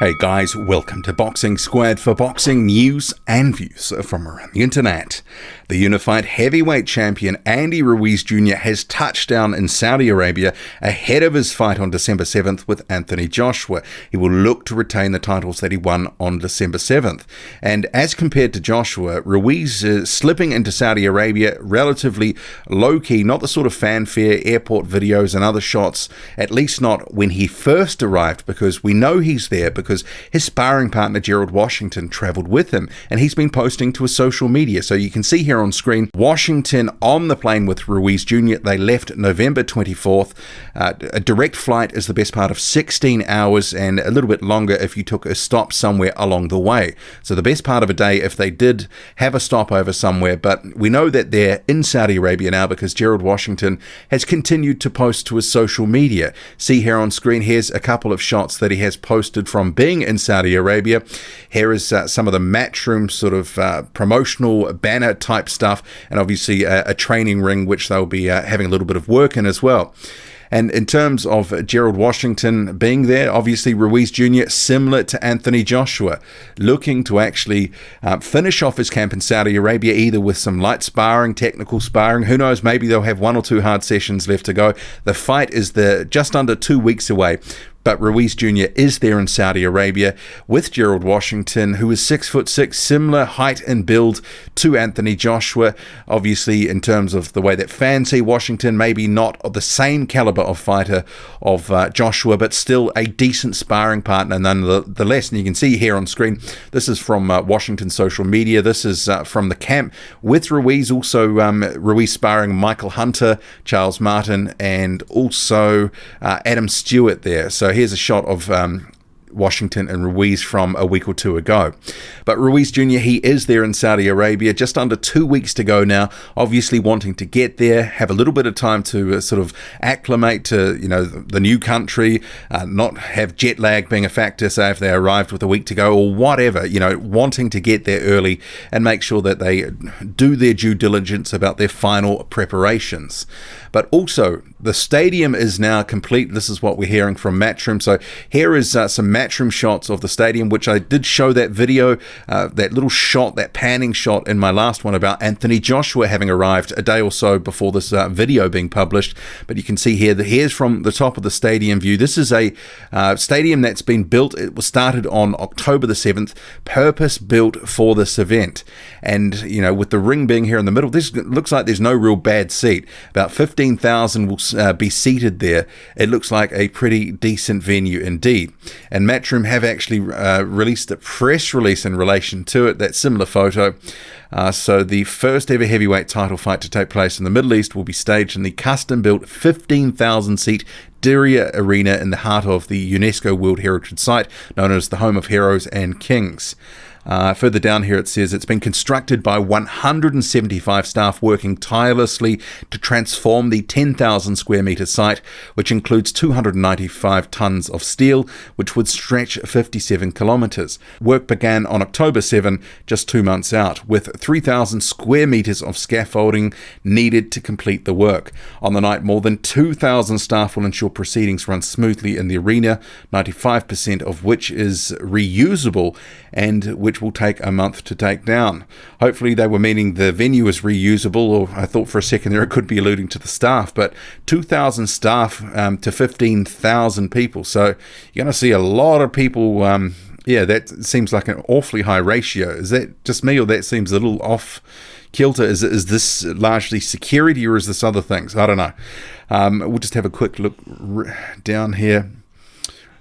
Hey guys, welcome to Boxing Squared for boxing news and views from around the internet. The unified heavyweight champion Andy Ruiz Jr. has touched down in Saudi Arabia ahead of his fight on December 7th with Anthony Joshua. He will look to retain the titles that he won on December 7th. And as compared to Joshua, Ruiz is slipping into Saudi Arabia relatively low-key, not the sort of fanfare, airport videos and other shots, at least not when he first arrived, because we know he's there because his sparring partner Gerald Washington travelled with him, and he's been posting to his social media. So you can see here on screen Washington on the plane with Ruiz Jr. They left November 24th. A direct flight is the best part of 16 hours and a little bit longer if you took a stop somewhere along the way. So the best part of a day if they did have a stopover somewhere, but we know that they're in Saudi Arabia now because Gerald Washington has continued to post to his social media. See here on screen, here's a couple of shots that he has posted from being in Saudi Arabia. Here is some of the Matchroom sort of promotional banner type stuff, and obviously a training ring which they'll be having a little bit of work in as well. And in terms of Gerald Washington being there, obviously Ruiz Jr., similar to Anthony Joshua, looking to actually finish off his camp in Saudi Arabia, either with some light sparring, technical sparring. Who knows, maybe they'll have 1 or 2 hard sessions left to go. The fight is just under 2 weeks away. But Ruiz Jr. is there in Saudi Arabia with Gerald Washington, who is 6'6", similar height and build to Anthony Joshua. Obviously, in terms of the way that fans see Washington, maybe not of the same caliber of fighter of Joshua, but still a decent sparring partner nonetheless. And you can see here on screen, this is from Washington's social media. This is from the camp with Ruiz, also Ruiz sparring Michael Hunter, Charles Martin, and also Adam Stewart there. So here's a shot of Washington and Ruiz from a week or 2 ago. But Ruiz Jr., he is there in Saudi Arabia, just under 2 weeks to go now, obviously wanting to get there, have a little bit of time to sort of acclimate to, the new country, not have jet lag being a factor, say if they arrived with a week to go or whatever, wanting to get there early and make sure that they do their due diligence about their final preparations. But also, the stadium is now complete. This is what we're hearing from Matchroom. So here is some Matchroom shots of the stadium, which I did show that video, that little shot, that panning shot in my last one about Anthony Joshua having arrived a day or so before this video being published. But you can see here that here's from the top of the stadium view. This is a stadium that's been built. It was started on October the 7th, purpose built for this event. And, with the ring being here in the middle, this looks like there's no real bad seat. About 15,000 will be seated there. It looks like a pretty decent venue indeed. And Matchroom have actually released a press release in relation to it, that similar photo. So the first ever heavyweight title fight to take place in the Middle East will be staged in the custom-built 15,000-seat Diriyah Arena in the heart of the UNESCO World Heritage Site, known as the Home of Heroes and Kings. Further down here it says it's been constructed by 175 staff working tirelessly to transform the 10,000 square metre site, which includes 295 tonnes of steel, which would stretch 57 kilometres. Work began on October 7, just 2 months out, with 3,000 square metres of scaffolding needed to complete the work. On the night, more than 2,000 staff will ensure proceedings run smoothly in the arena, 95% of which is reusable and which will take a month to take down. Hopefully they were meaning the venue is reusable, or I thought for a second there it could be alluding to the staff, but 2,000 staff to 15,000 people. So you're going to see a lot of people. That seems like an awfully high ratio. Is that just me, or that seems a little off kilter? Is this largely security, or is this other things? I don't know. We'll just have a quick look down here.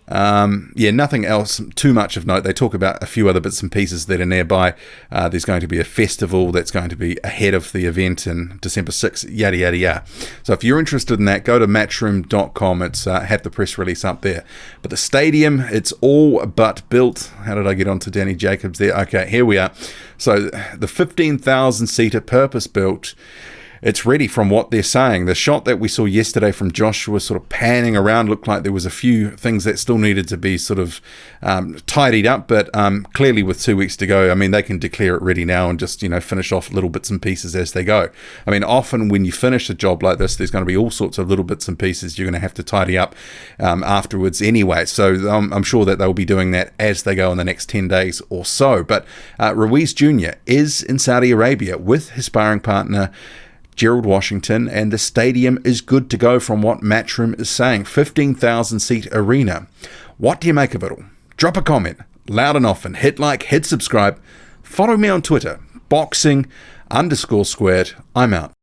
Nothing else too much of note. They talk about a few other bits and pieces that are nearby. There's going to be a festival that's going to be ahead of the event in December 6th, yada, yada, yada. So if you're interested in that, go to matchroom.com. It's had the press release up there. But the stadium, it's all but built. How did I get onto Danny Jacobs there? Okay, here we are. So the 15,000-seater purpose-built it's ready from what they're saying. The shot that we saw yesterday from Joshua sort of panning around looked like there was a few things that still needed to be sort of tidied up, but clearly with 2 weeks to go, I mean, they can declare it ready now and just, finish off little bits and pieces as they go. I mean, often when you finish a job like this, there's going to be all sorts of little bits and pieces you're going to have to tidy up afterwards anyway. So I'm sure that they'll be doing that as they go in the next 10 days or so. But Ruiz Jr. is in Saudi Arabia with his sparring partner, Gerald Washington, and the stadium is good to go from what Matchroom is saying. 15,000 seat arena. What do you make of it all? Drop a comment loud and often. Hit like, hit subscribe. Follow me on Twitter, boxing_squared. I'm out.